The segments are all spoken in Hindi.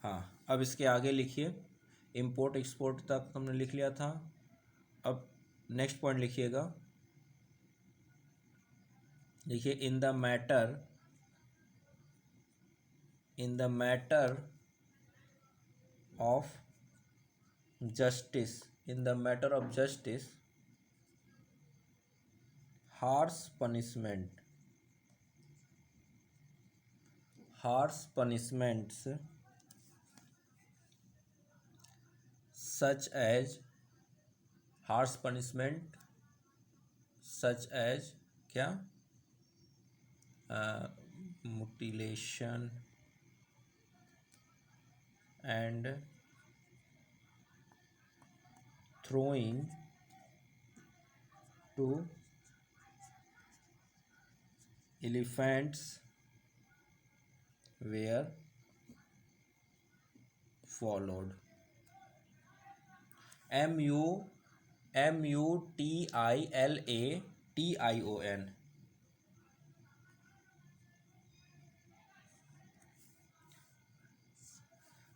हाँ, अब इसके आगे लिखिए, इंपोर्ट एक्सपोर्ट तक हमने लिख लिया था। अब नेक्स्ट पॉइंट लिखिएगा, लिखिए in the matter of justice, in the matter of justice harsh punishments such as क्या, mutilation and throwing to elephants were followed. MUTILATION।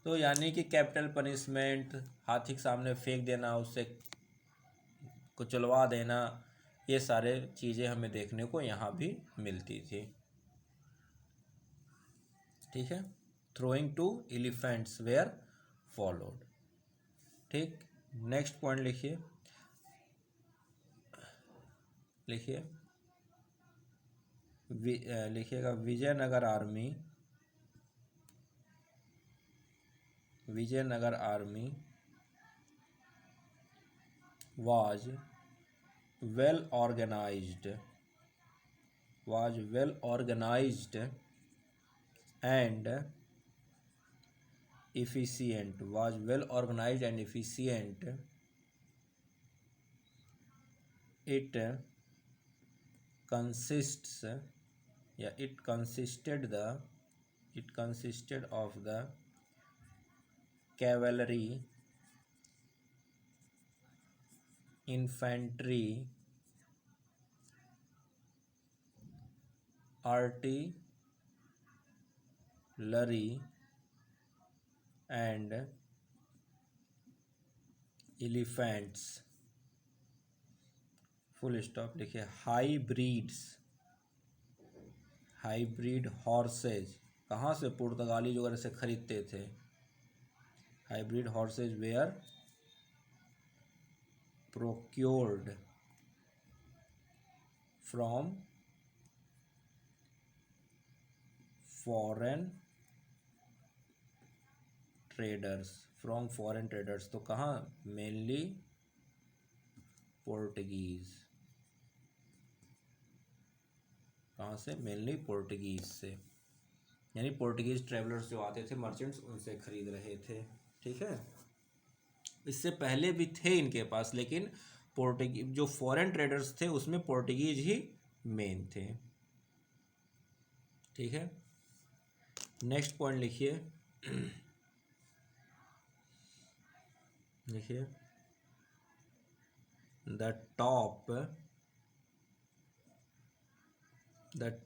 तो यानी कि कैपिटल पनिशमेंट, हाथी के सामने फेंक देना, उससे कुचलवा देना, ये सारे चीज़ें हमें देखने को यहाँ भी मिलती थी। ठीक है, throwing to elephants were followed. ठीक, नेक्स्ट पॉइंट लिखिए, लिखिएगा Vijayanagar army was well organized and efficient. It consisted of the cavalry, infantry, artillery and elephants। Full stop लिखिए। हाइब्रिड हॉर्सेज, कहाँ से? पुर्तगाली जो वगैरह से खरीदते थे। Hybrid horses were procured from foreign traders। तो कहाँ? Mainly Portuguese. कहाँ से? मेनली पोर्टुगीज से, यानी पोर्टुगीज ट्रेवलर्स जो आते थे, मर्चेंट्स, उनसे खरीद रहे थे। ठीक है, इससे पहले भी थे इनके पास, लेकिन पोर्टुगीज जो फॉरेन ट्रेडर्स थे उसमें पोर्टुगीज ही मेन थे। ठीक है, नेक्स्ट पॉइंट लिखिए, the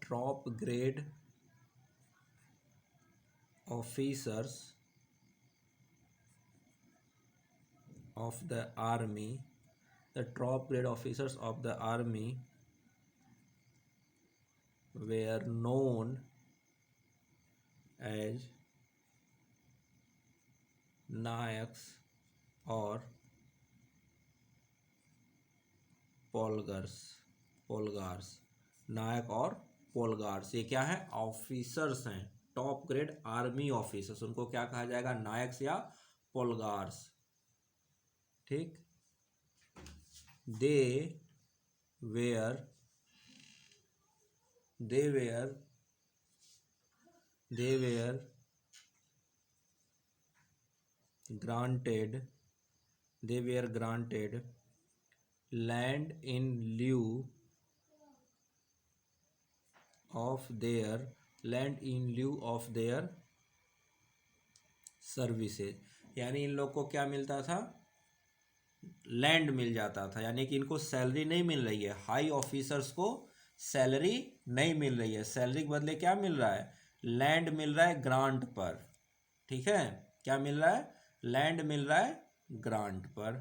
top grade officers of the army were known as nayaks or polgars। नायक और पोलगार्स, ये क्या है? ऑफिसर्स हैं, टॉप ग्रेड आर्मी ऑफिसर्स, उनको क्या कहा जाएगा? नायक्स या पोलगार्स। ठीक, they were granted land in lieu of their services. यानी इन लोग को क्या मिलता था? लैंड मिल जाता था, यानी कि इनको सैलरी नहीं मिल रही है। हाई ऑफिसर्स को सैलरी नहीं मिल रही है, सैलरी के बदले क्या मिल रहा है? लैंड मिल रहा है ग्रांट पर। ठीक है, क्या मिल रहा है? लैंड मिल रहा है ग्रांट पर।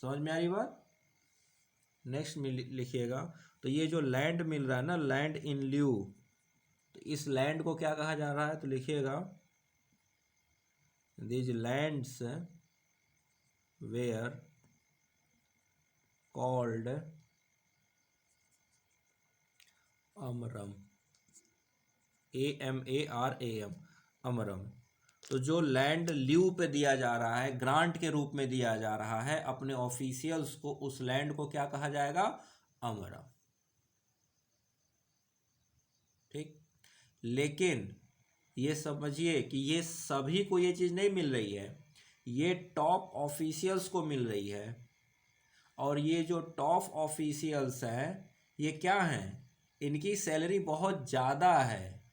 समझ में आ रही बात? नेक्स्ट में लिखिएगा, तो ये जो लैंड मिल रहा है ना, लैंड इन ल्यू, तो इस लैंड को क्या कहा जा रहा है? तो लिखिएगा these lands were called Amaram, AMARAM, Amaram. तो जो लैंड ल्यू पे दिया जा रहा है, ग्रांट के रूप में दिया जा रहा है अपने ऑफिशियल्स को, उस लैंड को क्या कहा जाएगा? अमरम। ठीक। लेकिन ये समझिए कि ये सभी को ये चीज़ नहीं मिल रही है, ये टॉप ऑफिशियल्स को मिल रही है। और ये जो टॉप ऑफिशियल्स हैं, ये क्या हैं? इनकी सैलरी बहुत ज़्यादा है,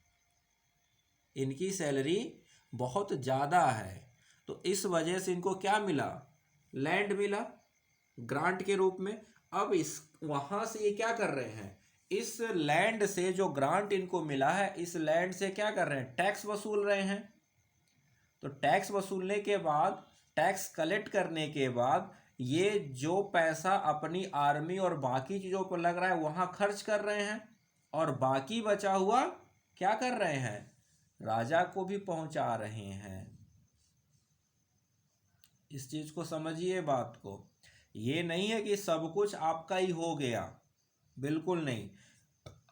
इनकी सैलरी बहुत ज़्यादा है। तो इस वजह से इनको क्या मिला? लैंड मिला ग्रांट के रूप में। अब इस वहाँ से ये क्या कर रहे हैं? इस लैंड से जो ग्रांट इनको मिला है, इस लैंड से क्या कर रहे हैं? टैक्स वसूल रहे हैं। तो टैक्स वसूलने के बाद, टैक्स कलेक्ट करने के बाद, ये जो पैसा अपनी आर्मी और बाकी चीज़ों पर लग रहा है वहाँ खर्च कर रहे हैं, और बाकी बचा हुआ क्या कर रहे हैं? राजा को भी पहुंचा रहे हैं। इस चीज को समझिए बात को। ये नहीं है कि सब कुछ आपका ही हो गया, बिल्कुल नहीं।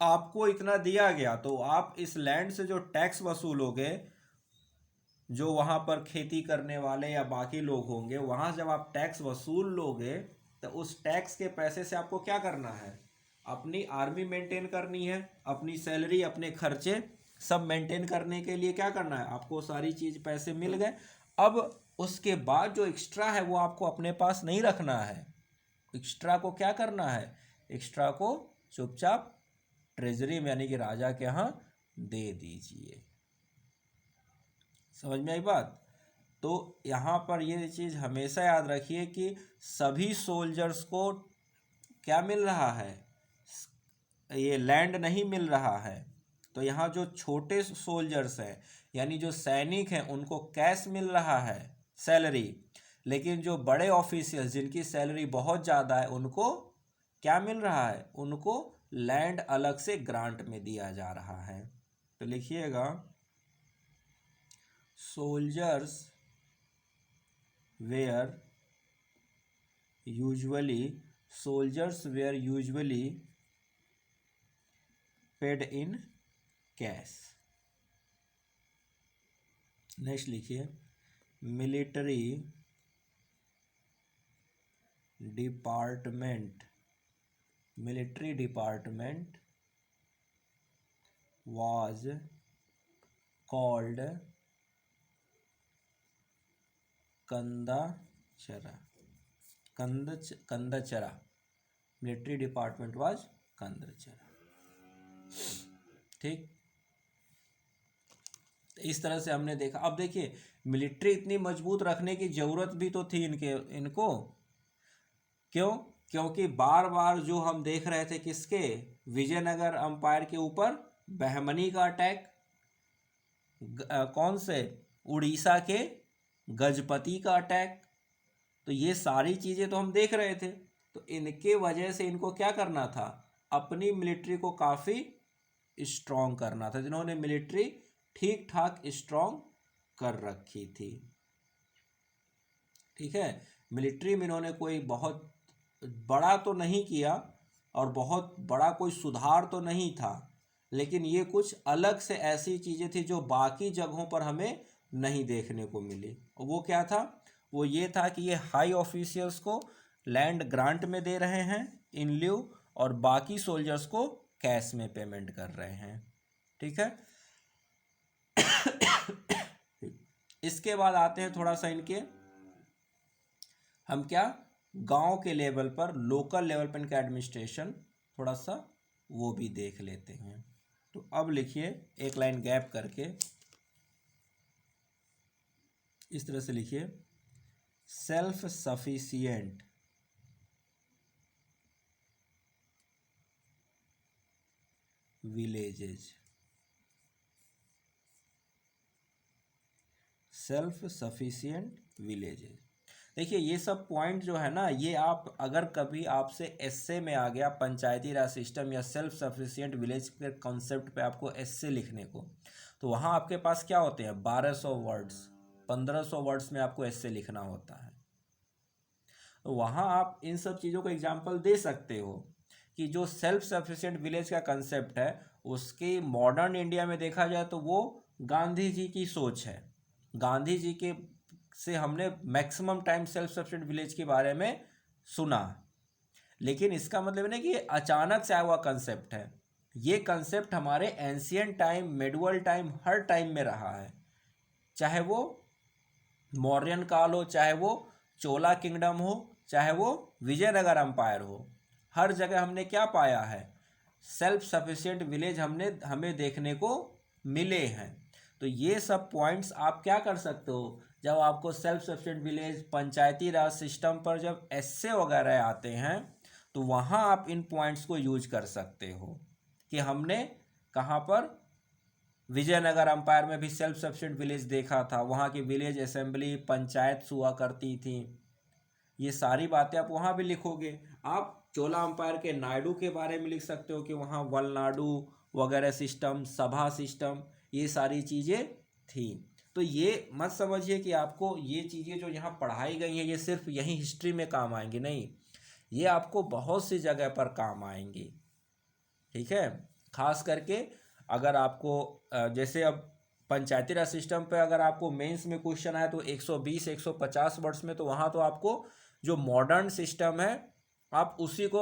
आपको इतना दिया गया तो आप इस लैंड से जो टैक्स वसूलोगे, जो वहां पर खेती करने वाले या बाकी लोग होंगे, वहां जब आप टैक्स वसूल लोगे तो उस टैक्स के पैसे से आपको क्या करना है? अपनी आर्मी मेंटेन करनी है, अपनी सैलरी, अपने खर्चे सब मेंटेन करने के लिए क्या करना है? आपको सारी चीज पैसे मिल गए। अब उसके बाद जो एक्स्ट्रा है वो आपको अपने पास नहीं रखना है। एक्स्ट्रा को क्या करना है? एक्स्ट्रा को चुपचाप ट्रेजरी में यानी कि राजा के यहाँ दे दीजिए। समझ में आई बात? तो यहाँ पर ये चीज़ हमेशा याद रखिए कि सभी सोल्जर्स को क्या मिल रहा है? ये लैंड नहीं मिल रहा है। तो यहाँ जो छोटे सोल्जर्स हैं, यानी जो सैनिक हैं, उनको कैश मिल रहा है, सैलरी। लेकिन जो बड़े ऑफिशियल्स जिनकी सैलरी बहुत ज़्यादा है, उनको क्या मिल रहा है? उनको लैंड अलग से ग्रांट में दिया जा रहा है। तो लिखिएगा soldiers were usually, soldiers were usually paid in cash. Next लिखिए military department, military department was called Kandachara, Kandachara, military department was Kandachara. ठीक। इस तरह से हमने देखा। अब देखिए, मिलिट्री इतनी मजबूत रखने की जरूरत भी तो थी इनको। क्यों? क्योंकि बार बार जो हम देख रहे थे किसके, विजयनगर अंपायर के ऊपर बहमनी का अटैक, कौन से, उड़ीसा के गजपति का अटैक। तो ये सारी चीज़ें तो हम देख रहे थे। तो इनके वजह से इनको क्या करना था? अपनी मिलिट्री को काफ़ी स्ट्रॉन्ग करना था, जिन्होंने मिलिट्री ठीक ठाक स्ट्रॉन्ग कर रखी थी। ठीक है। मिलिट्री में इन्होंने कोई बहुत बड़ा तो नहीं किया और बहुत बड़ा कोई सुधार तो नहीं था, लेकिन ये कुछ अलग से ऐसी चीज़ें थी जो बाकी जगहों पर हमें नहीं देखने को मिली। और वो क्या था? वो ये था कि ये हाई ऑफिशियल्स को लैंड ग्रांट में दे रहे हैं इन ल्यू, और बाकी सोल्जर्स को कैश में पेमेंट कर रहे हैं। ठीक है। इसके बाद आते हैं थोड़ा सा इनके, हम क्या गांव के लेवल पर, लोकल लेवल पर इनका एडमिनिस्ट्रेशन थोड़ा सा वो भी देख लेते हैं। तो अब लिखिए एक लाइन गैप करके, इस तरह से लिखिए self sufficient villages. Self sufficient villages. देखिए ये सब पॉइंट जो है ना, ये आप अगर कभी आपसे एसए में आ गया पंचायती राज सिस्टम या सेल्फ सफिशिएंट विलेज के कॉन्सेप्ट पे आपको एसए लिखने को, तो वहाँ आपके पास क्या होते हैं 1200 वर्ड्स, 1500 वर्ड्स में आपको एसए लिखना होता है। तो वहाँ आप इन सब चीज़ों को एग्जाम्पल दे सकते हो कि जो सेल्फ सफिशिएंट विलेज का कंसेप्ट है उसके मॉडर्न इंडिया में देखा जाए तो वो गांधी जी की सोच है। गांधी जी के से हमने maximum time self sufficient village के बारे में सुना, लेकिन इसका मतलब नहीं कि ये अचानक से आया हुआ कंसेप्ट है। ये कंसेप्ट हमारे एंशियंट टाइम, मेडुअल टाइम, हर टाइम में रहा है। चाहे वो मौर्यन काल हो, चाहे वो चोला किंगडम हो, चाहे वो विजयनगर अंपायर हो, हर जगह हमने क्या पाया है, सेल्फ सफिशिएंट विलेज हमें देखने को मिले हैं। तो ये सब पॉइंट्स आप क्या कर सकते हो, जब आपको सेल्फ सफिशिएंट विलेज, पंचायती राज सिस्टम पर जब एस्से वगैरह आते हैं तो वहाँ आप इन पॉइंट्स को यूज कर सकते हो कि हमने कहाँ पर विजयनगर अंपायर में भी सेल्फ सफिशिएंट विलेज देखा था, वहाँ की विलेज असेंबली, पंचायत हुआ करती थी। ये सारी बातें आप वहाँ भी लिखोगे। आप चोला अंपायर के नायडू के बारे में लिख सकते हो कि वहाँ वलनाडु वगैरह सिस्टम, सभा सिस्टम, ये सारी चीज़ें थी। तो ये मत समझिए कि आपको ये चीज़ें जो यहाँ पढ़ाई गई हैं ये सिर्फ यहीं हिस्ट्री में काम आएंगी, नहीं, ये आपको बहुत सी जगह पर काम आएंगी। ठीक है, खास करके अगर आपको जैसे अब पंचायती राज सिस्टम पे अगर आपको मेंस में क्वेश्चन आए तो 120 150 वर्ड्स में, तो वहाँ तो आपको जो मॉडर्न सिस्टम है आप उसी को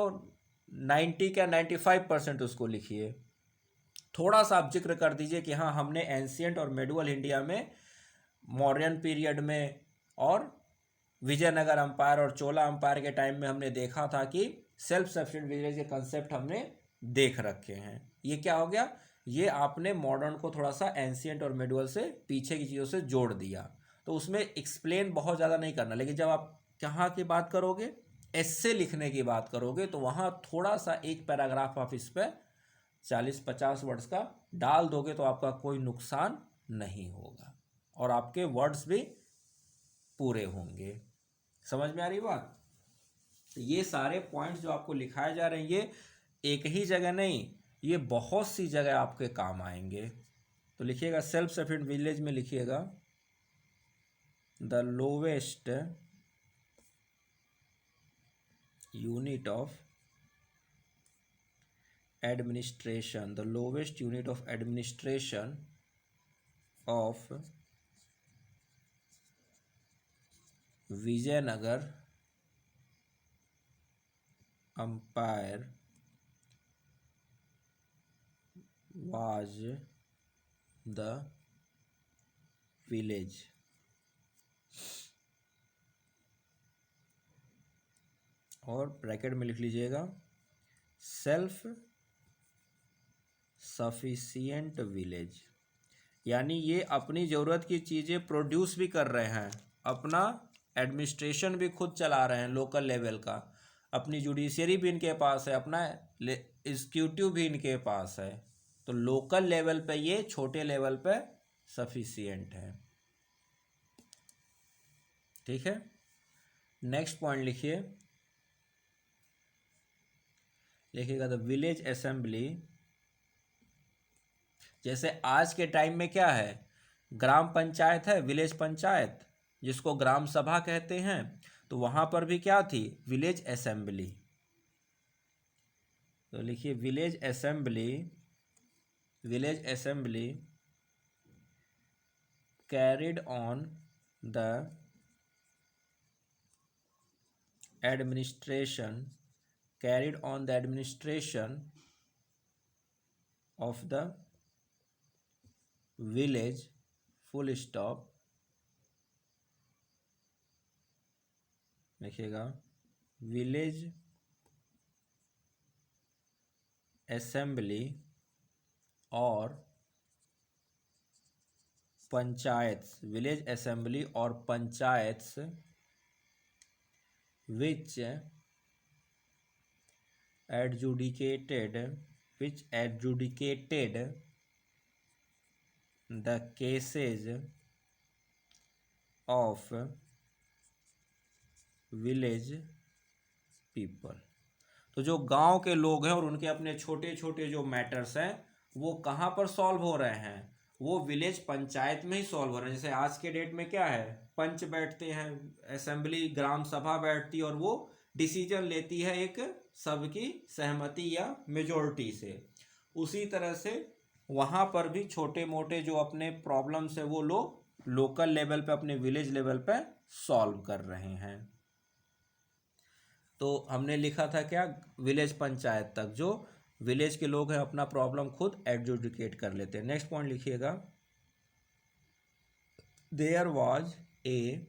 90 का 95% उसको लिखिए। थोड़ा सा आप जिक्र कर दीजिए कि हाँ हमने एंशियंट और मेडुअल इंडिया में, मौर्यन पीरियड में और विजयनगर अंपायर और चोला अंपायर के टाइम में हमने देखा था कि सेल्फ सफिशिएंट विलेज के कंसेप्ट हमने देख रखे हैं। ये क्या हो गया, ये आपने मॉडर्न को थोड़ा सा एंशियंट और मिडुअल से पीछे की चीज़ों से जोड़ दिया। तो उसमें एक्सप्लेन बहुत ज़्यादा नहीं करना, लेकिन जब आप कहाँ की बात करोगे, एस्से लिखने की बात करोगे, तो वहाँ थोड़ा सा एक पैराग्राफ आप इस पर 40-50 वर्ड्स का डाल दोगे तो आपका कोई नुकसान नहीं होगा और आपके वर्ड्स भी पूरे होंगे। समझ में आ रही बात। तो ये सारे पॉइंट्स जो आपको लिखाए जा रहे हैं ये एक ही जगह नहीं, ये बहुत सी जगह आपके काम आएंगे। तो लिखिएगा सेल्फ सफिशिएंट विलेज में लिखिएगा the lowest unit of administration, the lowest unit of administration of Vijayanagar empire was the village। और ब्रैकेट में लिख लीजिएगा सेल्फ सफिशिएंट विलेज, यानी ये अपनी ज़रूरत की चीज़ें प्रोड्यूस भी कर रहे हैं, अपना एडमिनिस्ट्रेशन भी खुद चला रहे हैं लोकल लेवल का, अपनी जुडिशरी भी इनके पास है, अपना एग्जीक्यूटिव भी इनके पास है। तो लोकल लेवल पे ये छोटे लेवल पे सफिशिएंट है। ठीक है, नेक्स्ट पॉइंट लिखिएगा द विलेज असेंबली। जैसे आज के टाइम में क्या है, ग्राम पंचायत है, विलेज पंचायत जिसको ग्राम सभा कहते हैं, तो वहाँ पर भी क्या थी, विलेज असेंबली। तो लिखिए village assembly, village assembly carried on the administration, carried on the administration of the village, full stop। लिखिएगा विलेज असेंबली और पंचायत, विलेज असेंबली और panchayat which adjudicated the cases of village people. तो जो गांव के लोग हैं और उनके अपने छोटे छोटे जो मैटर्स हैं वो कहाँ पर सॉल्व हो रहे हैं, वो विलेज पंचायत में ही सॉल्व हो रहे हैं। जैसे आज के डेट में क्या है, पंच बैठते हैं, असेंबली ग्राम सभा बैठती है और वो डिसीजन लेती है एक सबकी सहमति या मेजोरिटी से। उसी तरह से वहाँ पर भी छोटे मोटे जो अपने प्रॉब्लम्स है वो लोग लोकल लेवल पे, अपने विलेज लेवल पे सॉल्व कर रहे हैं। तो हमने लिखा था क्या, विलेज पंचायत तक जो विलेज के लोग हैं अपना प्रॉब्लम खुद एडजुडिकेट कर लेते हैं। नेक्स्ट पॉइंट लिखिएगा, there was a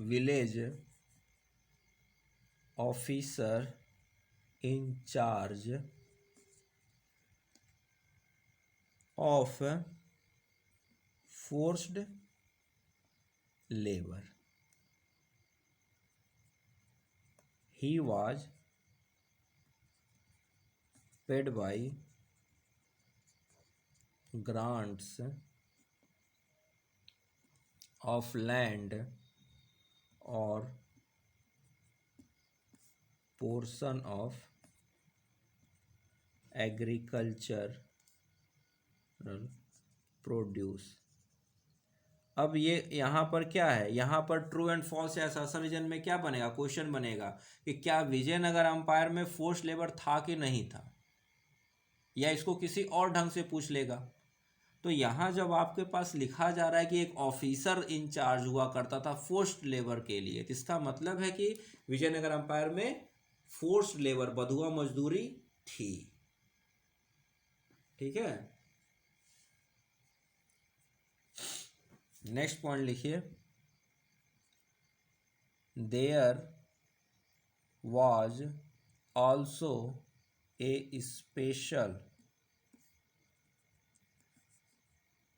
village officer in charge of forced labour. He was paid by grants of land or portion of agricultural produce। अब ये यहाँ पर क्या है, यहाँ पर ट्रू एंड फॉल्स या असर्शन में क्या बनेगा, क्वेश्चन बनेगा कि क्या विजयनगर अंपायर में फोर्स लेबर था कि नहीं था, या इसको किसी और ढंग से पूछ लेगा। तो यहाँ जब आपके पास लिखा जा रहा है कि एक ऑफिसर इंचार्ज हुआ करता था फोर्स्ड लेबर के लिए, तो इसका मतलब है कि विजयनगर अंपायर में फोर्स्ड लेबर बधुआ मजदूरी थी। ठीक है, नेक्स्ट पॉइंट लिखिए, there was also a special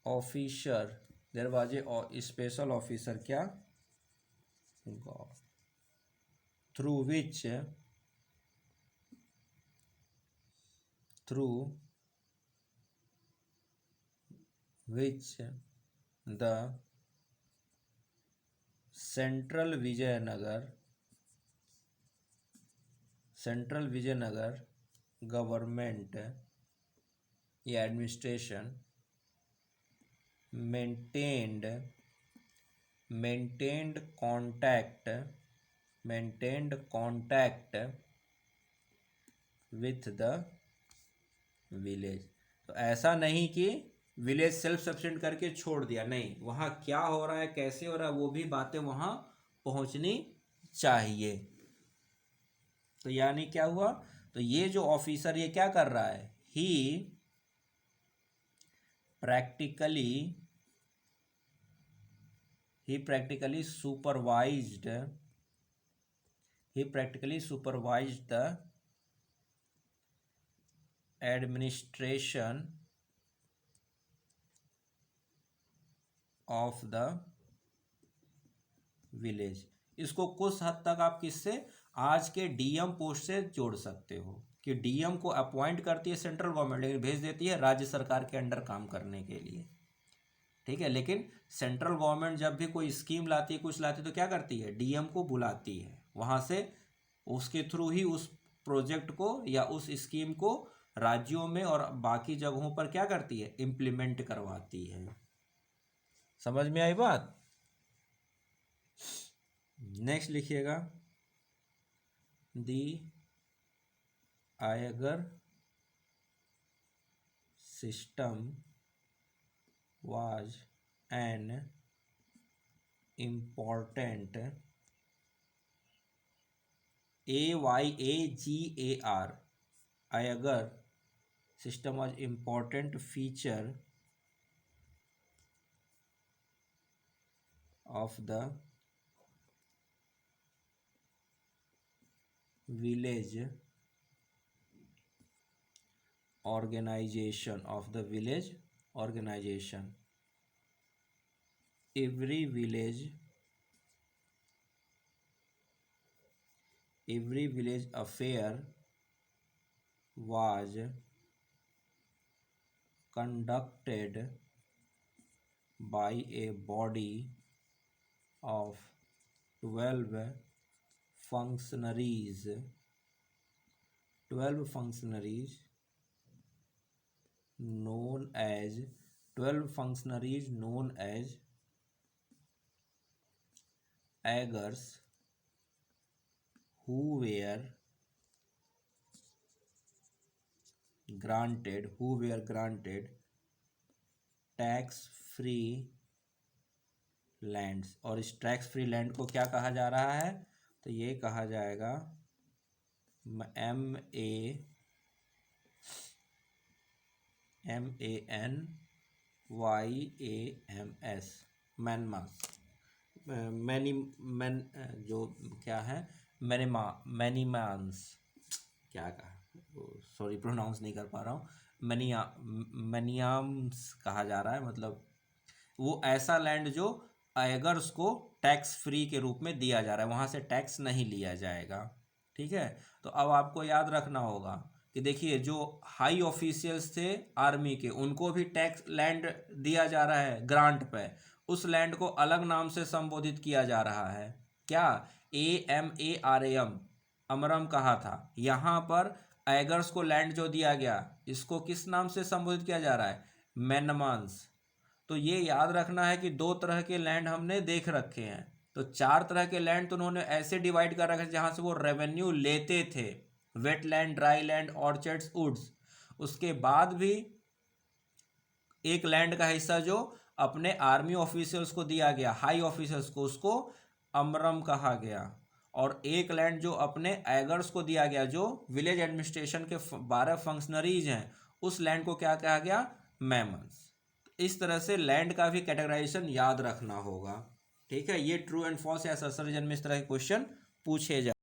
officer, there was a special officer क्या, through which the central Vijayanagara government या administration maintained contact with the village। तो ऐसा नहीं कि विलेज सेल्फ सफिशिएंट करके छोड़ दिया, नहीं, वहाँ क्या हो रहा है, कैसे हो रहा है, वो भी बातें वहाँ पहुँचनी चाहिए। तो यानी क्या हुआ, तो ये जो ऑफिसर ये क्या कर रहा है, ही practically supervised the administration of the village। इसको कुछ हद तक आप किससे, आज के डीएम पोस्ट से जोड़ सकते हो कि डीएम को अपॉइंट करती है सेंट्रल गवर्नमेंट, लेकिन भेज देती है राज्य सरकार के अंडर काम करने के लिए। ठीक है, लेकिन सेंट्रल गवर्नमेंट जब भी कोई स्कीम लाती है, कुछ लाती है, तो क्या करती है, डीएम को बुलाती है, वहाँ से उसके थ्रू ही उस प्रोजेक्ट को या उस स्कीम को राज्यों में और बाकी जगहों पर क्या करती है, इम्प्लीमेंट करवाती है। समझ में आई बात। नेक्स्ट लिखिएगा, दी आयगर system was an important Agar system was important feature of the village organization every village affair was conducted by a body of 12 functionaries known as 12 functionaries known as aegars who were granted tax free lands. और इस टैक्स फ्री लैंड को क्या कहा जा रहा है, तो ये कहा जाएगा MANYAMS मैनमास। जो क्या है मैनीमांस, क्या कहा, सॉरी प्रोनाउंस नहीं कर पा रहा हूँ, मैनियाम्स कहा जा रहा है। मतलब वो ऐसा लैंड जो एगर्स को टैक्स फ्री के रूप में दिया जा रहा है, वहाँ से टैक्स नहीं लिया जाएगा। ठीक है, तो अब आपको याद रखना होगा कि देखिए जो हाई ऑफिशियल्स थे आर्मी के, उनको भी टैक्स लैंड दिया जा रहा है ग्रांट पे, उस लैंड को अलग नाम से संबोधित किया जा रहा है। क्या? AMARAM, अमरम कहा था। यहाँ पर एगर्स को लैंड जो दिया गया, इसको किस नाम से संबोधित किया जा रहा है? मैनमांस। तो ये याद रखना है कि दो तरह के लैंड हमने देख रखे हैं। तो चार तरह के लैंड तो उन्होंने ऐसे डिवाइड कर रखे जहाँ से वो रेवेन्यू लेते थे, wetland, dry land, orchards, woods. उसके बाद भी एक लैंड का हिस्सा जो अपने आर्मी ऑफिसर्स को दिया गया, हाई ऑफिसर्स को, उसको अमरम कहा गया। और एक लैंड जो अपने एगर्स को दिया गया, जो विलेज एडमिनिस्ट्रेशन के 12 फंक्शनरीज हैं, उस लैंड को क्या कहा गया? मैमन्स। इस तरह से लैंड का भी कैटेगराइजेशन याद रखना होगा। ठीक है, ये ट्रू एंड फॉल्स या सर्जन में इस तरह के क्वेश्चन पूछे जाए।